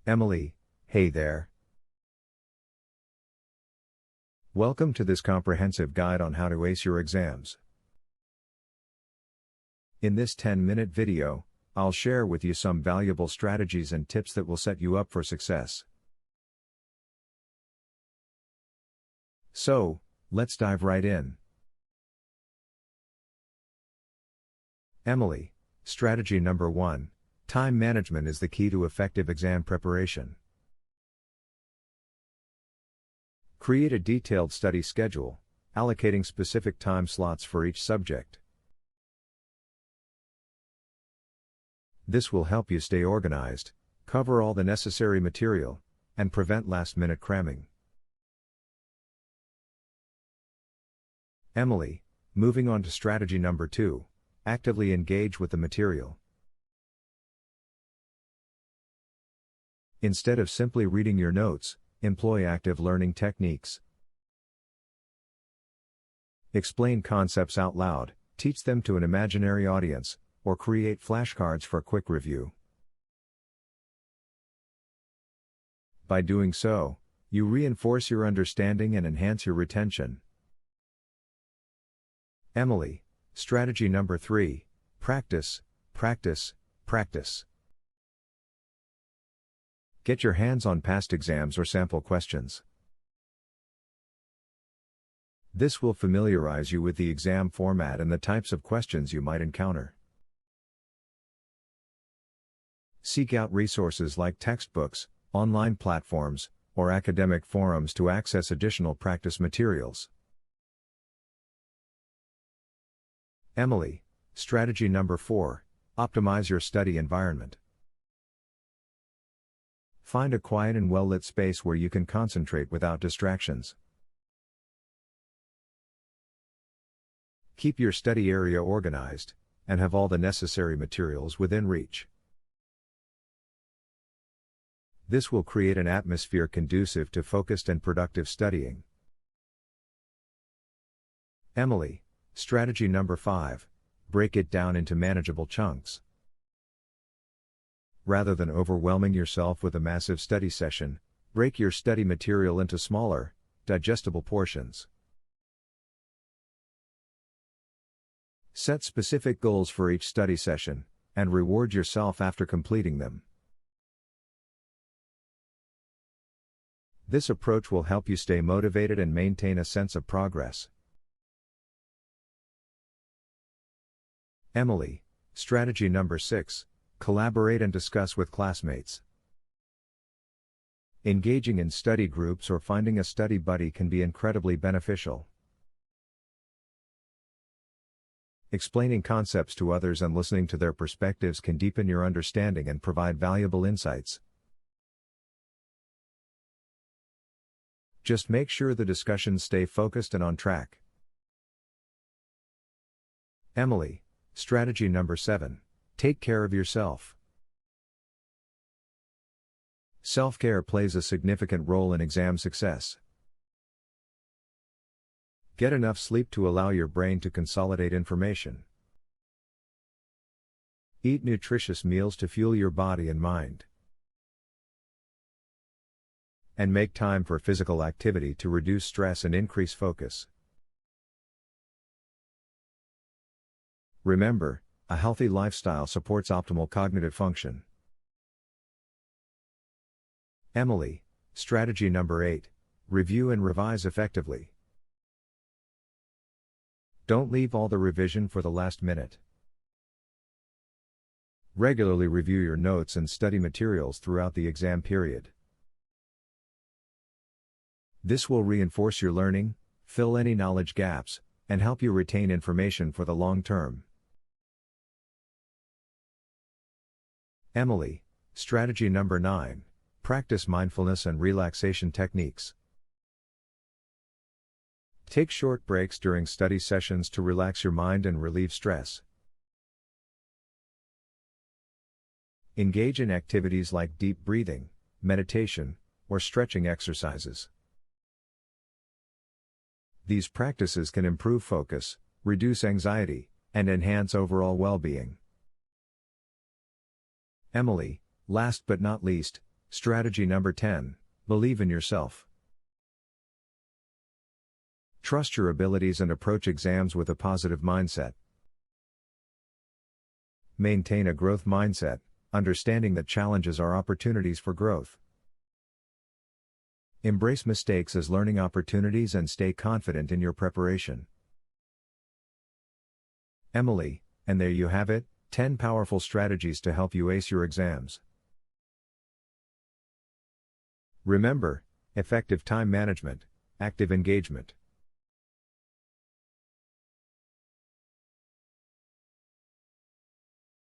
Emily, hey there. Welcome to this comprehensive guide on how to ace your exams. In this 10-minute video, I'll share with you some valuable strategies and tips that will set you up for success. So, let's dive right in. Emily, strategy number 1, time management is the key to effective exam preparation. Create a detailed study schedule, allocating specific time slots for each subject. This will help you stay organized, cover all the necessary material, and prevent last-minute cramming. Emily, moving on to strategy number 2, actively engage with the material. Instead of simply reading your notes, employ active learning techniques. Explain concepts out loud, teach them to an imaginary audience, or create flashcards for quick review. By doing so, you reinforce your understanding and enhance your retention. Emily, strategy number 3, practice, practice, practice. Get your hands on past exams or sample questions. This will familiarize you with the exam format and the types of questions you might encounter. Seek out resources like textbooks, online platforms, or academic forums to access additional practice materials. Emily, strategy number 4, optimize your study environment. Find a quiet and well-lit space where you can concentrate without distractions. Keep your study area organized, and have all the necessary materials within reach. This will create an atmosphere conducive to focused and productive studying. Emily, strategy number 5, break it down into manageable chunks. Rather than overwhelming yourself with a massive study session, break your study material into smaller, digestible portions. Set specific goals for each study session, and reward yourself after completing them. This approach will help you stay motivated and maintain a sense of progress. Emily, strategy number 6, collaborate and discuss with classmates. Engaging in study groups or finding a study buddy can be incredibly beneficial. Explaining concepts to others and listening to their perspectives can deepen your understanding and provide valuable insights. Just make sure the discussions stay focused and on track. Emily, strategy number 7, take care of yourself. Self-care plays a significant role in exam success. Get enough sleep to allow your brain to consolidate information. Eat nutritious meals to fuel your body and mind. And make time for physical activity to reduce stress and increase focus. Remember, a healthy lifestyle supports optimal cognitive function. Emily, strategy number 8, review and revise effectively. Don't leave all the revision for the last minute. Regularly review your notes and study materials throughout the exam period. This will reinforce your learning, fill any knowledge gaps, and help you retain information for the long term. Emily, strategy number 9, practice mindfulness and relaxation techniques. Take short breaks during study sessions to relax your mind and relieve stress. Engage in activities like deep breathing, meditation, or stretching exercises. These practices can improve focus, reduce anxiety, and enhance overall well-being. Emily, last but not least, Strategy number 10, believe in yourself. Trust your abilities and approach exams with a positive mindset. Maintain a growth mindset, understanding that challenges are opportunities for growth. Embrace mistakes as learning opportunities and stay confident in your preparation. Emily, and there you have it, 10 powerful strategies to help you ace your exams. Remember, effective time management, active engagement.